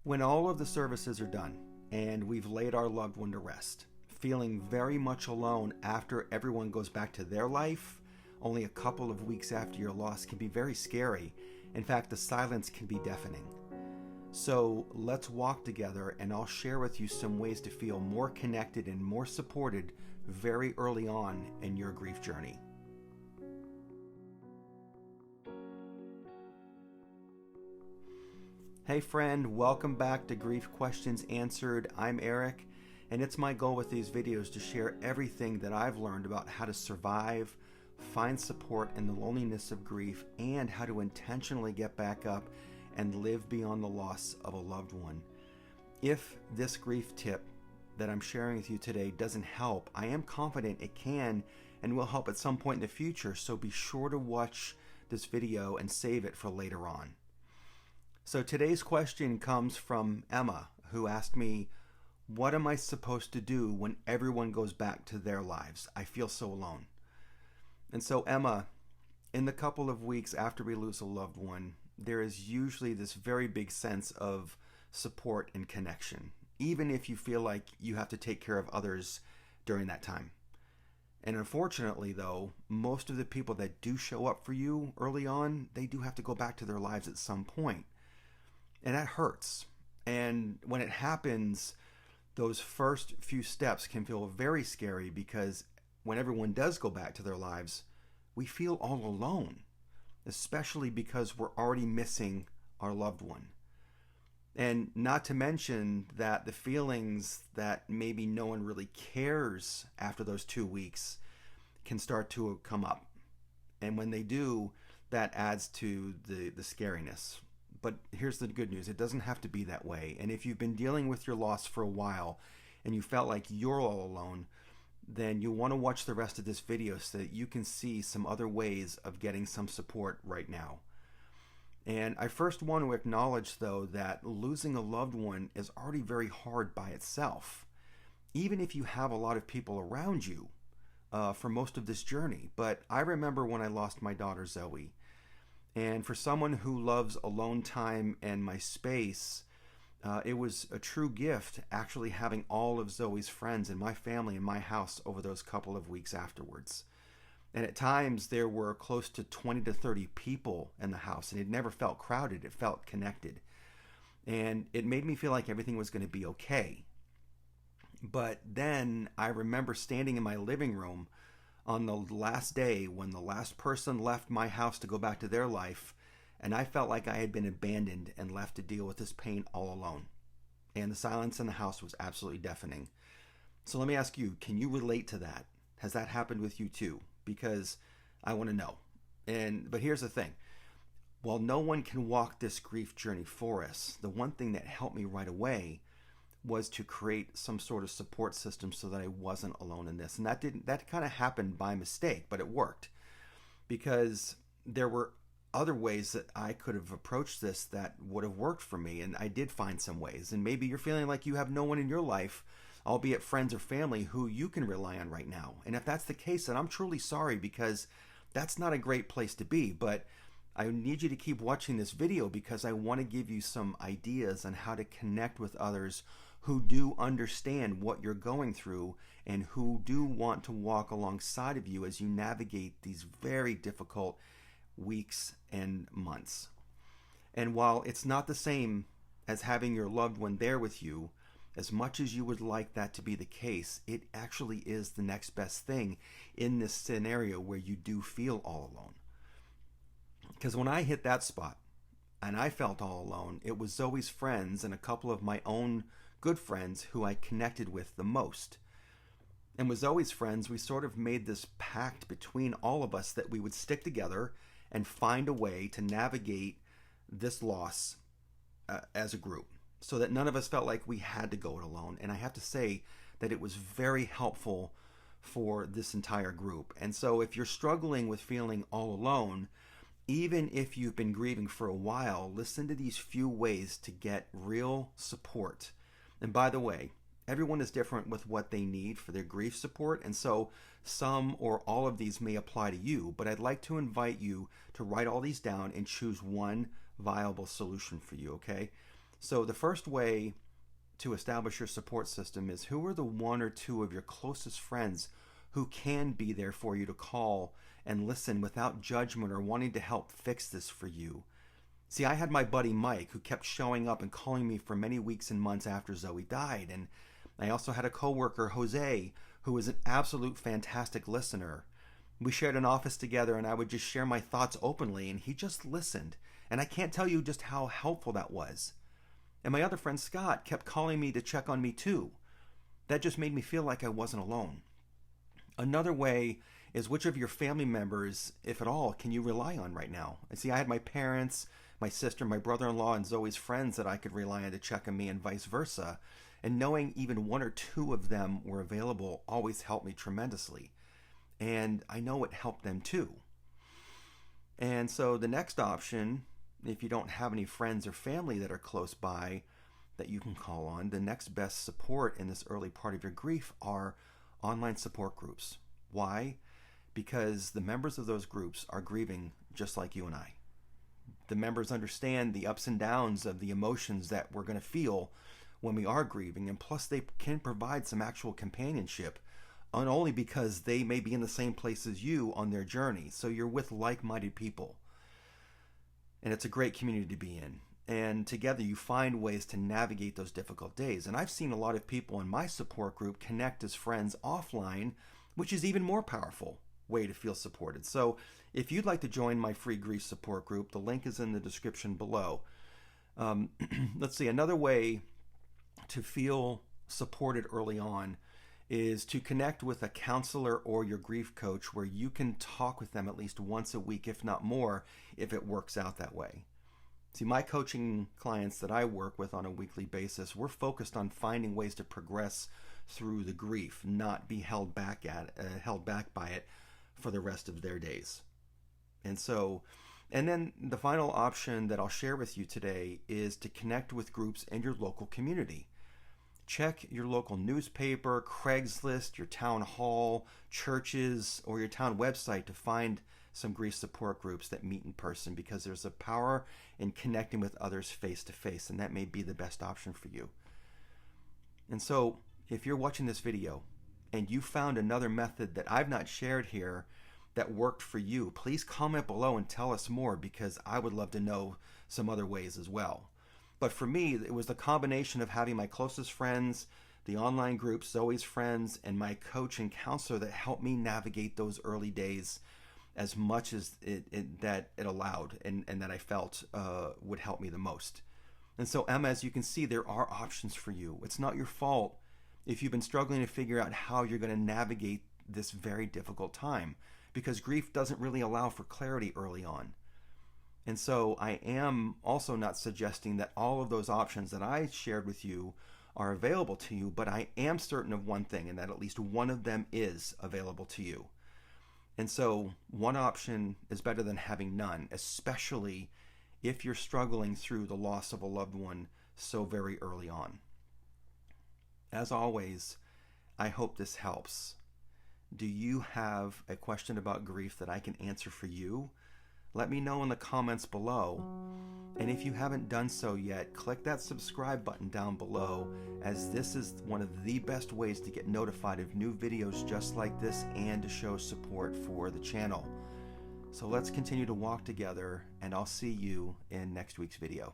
When all of the services are done and we've laid our loved one to rest, feeling very much alone after everyone goes back to their life, only a couple of weeks after your loss, can be very scary. In fact, the silence can be deafening. So let's walk together and I'll share with you some ways to feel more connected and more supported very early on in your grief journey. Hey friend, welcome back to Grief Questions Answered. I'm Eric, and it's my goal with these videos to share everything that I've learned about how to survive, find support in the loneliness of grief, and how to intentionally get back up and live beyond the loss of a loved one. If this grief tip that I'm sharing with you today doesn't help, I am confident it can and will help at some point in the future, so be sure to watch this video and save it for later on. So today's question comes from Emma, who asked me, what am I supposed to do when everyone goes back to their lives? I feel so alone. And so Emma, in the couple of weeks after we lose a loved one, there is usually this very big sense of support and connection, even if you feel like you have to take care of others during that time. And unfortunately, though, most of the people that do show up for you early on, they do have to go back to their lives at some point. And that hurts. And when it happens, those first few steps can feel very scary because when everyone does go back to their lives, we feel all alone, especially because we're already missing our loved one. And not to mention that the feelings that maybe no one really cares after those 2 weeks can start to come up. And when they do, that adds to the scariness. But here's the good news. It doesn't have to be that way. And if you've been dealing with your loss for a while and you felt like you're all alone, then you'll want to watch the rest of this video so that you can see some other ways of getting some support right now. And I first want to acknowledge, though, that losing a loved one is already very hard by itself, even if you have a lot of people around you for most of this journey. But I remember when I lost my daughter, Zoe. And for someone who loves alone time and my space, it was a true gift actually having all of Zoe's friends and my family in my house over those couple of weeks afterwards. And at times there were close to 20 to 30 people in the house, and it never felt crowded. It felt connected. And it made me feel like everything was going to be okay. But then I remember standing in my living room on the last day when the last person left my house to go back to their life, and I felt like I had been abandoned and left to deal with this pain all alone. And the silence in the house was absolutely deafening. So let me ask you, can you relate to that? Has that happened with you too? Because I want to know. But here's the thing. While no one can walk this grief journey for us, the one thing that helped me right away was to create some sort of support system so that I wasn't alone in this. And that kind of happened by mistake, but it worked because there were other ways that I could have approached this that would have worked for me. And I did find some ways. And maybe you're feeling like you have no one in your life, albeit friends or family, who you can rely on right now. And if that's the case, then I'm truly sorry, because that's not a great place to be. But I need you to keep watching this video because I want to give you some ideas on how to connect with others who do understand what you're going through and who do want to walk alongside of you as you navigate these very difficult weeks and months. And while it's not the same as having your loved one there with you, as much as you would like that to be the case, it actually is the next best thing in this scenario where you do feel all alone. Because when I hit that spot and I felt all alone, it was Zoe's friends and a couple of my own good friends who I connected with the most. And with Zoe's friends, we sort of made this pact between all of us that we would stick together and find a way to navigate this loss as a group, so that none of us felt like we had to go it alone. And I have to say that it was very helpful for this entire group. And so if you're struggling with feeling all alone, even if you've been grieving for a while, listen to these few ways to get real support. And by the way, everyone is different with what they need for their grief support, and so some or all of these may apply to you, but I'd like to invite you to write all these down and choose one viable solution for you, okay? So the first way to establish your support system is, who are the one or two of your closest friends who can be there for you to call and listen without judgment or wanting to help fix this for you. See, I had my buddy Mike, who kept showing up and calling me for many weeks and months after Zoe died. And I also had a coworker, Jose, who was an absolute fantastic listener. We shared an office together, and I would just share my thoughts openly, and he just listened. And I can't tell you just how helpful that was. And my other friend Scott kept calling me to check on me too. That just made me feel like I wasn't alone. Another way is, which of your family members, if at all, can you rely on right now? And see, I had my parents, my sister, my brother-in-law, and Zoe's friends that I could rely on to check on me, and vice versa. And knowing even one or two of them were available always helped me tremendously. And I know it helped them too. And so the next option, if you don't have any friends or family that are close by that you can call on, the next best support in this early part of your grief are online support groups. Why? Because the members of those groups are grieving just like you and I. The members understand the ups and downs of the emotions that we're going to feel when we are grieving, and plus they can provide some actual companionship, not only because they may be in the same place as you on their journey, so you're with like-minded people. And it's a great community to be in. And together you find ways to navigate those difficult days. And I've seen a lot of people in my support group connect as friends offline, which is even more powerful way to feel supported. So if you'd like to join my free grief support group, the link is in the description below. Let's see, another way to feel supported early on is to connect with a counselor or your grief coach, where you can talk with them at least once a week, if not more, if it works out that way. See, my coaching clients that I work with on a weekly basis, we're focused on finding ways to progress through the grief, not be held back by it for the rest of their days. And then the final option that I'll share with you today is to connect with groups in your local community. Check your local newspaper, Craigslist, your town hall, churches, or your town website to find some grief support groups that meet in person, because there's a power in connecting with others face to face, and that may be the best option for you. And so if you're watching this video and you found another method that I've not shared here that worked for you, please comment below and tell us more, because I would love to know some other ways as well. But for me, it was the combination of having my closest friends, the online group, Zoe's friends, and my coach and counselor that helped me navigate those early days as much as it allowed, and that I felt would help me the most. And so, Emma, as you can see, there are options for you. It's not your fault if you've been struggling to figure out how you're going to navigate this very difficult time, because grief doesn't really allow for clarity early on. And so I am also not suggesting that all of those options that I shared with you are available to you, but I am certain of one thing, and that at least one of them is available to you. And so one option is better than having none, especially if you're struggling through the loss of a loved one so very early on. As always, I hope this helps. Do you have a question about grief that I can answer for you? Let me know in the comments below. And if you haven't done so yet, click that subscribe button down below, as this is one of the best ways to get notified of new videos just like this and to show support for the channel. So let's continue to walk together, and I'll see you in next week's video.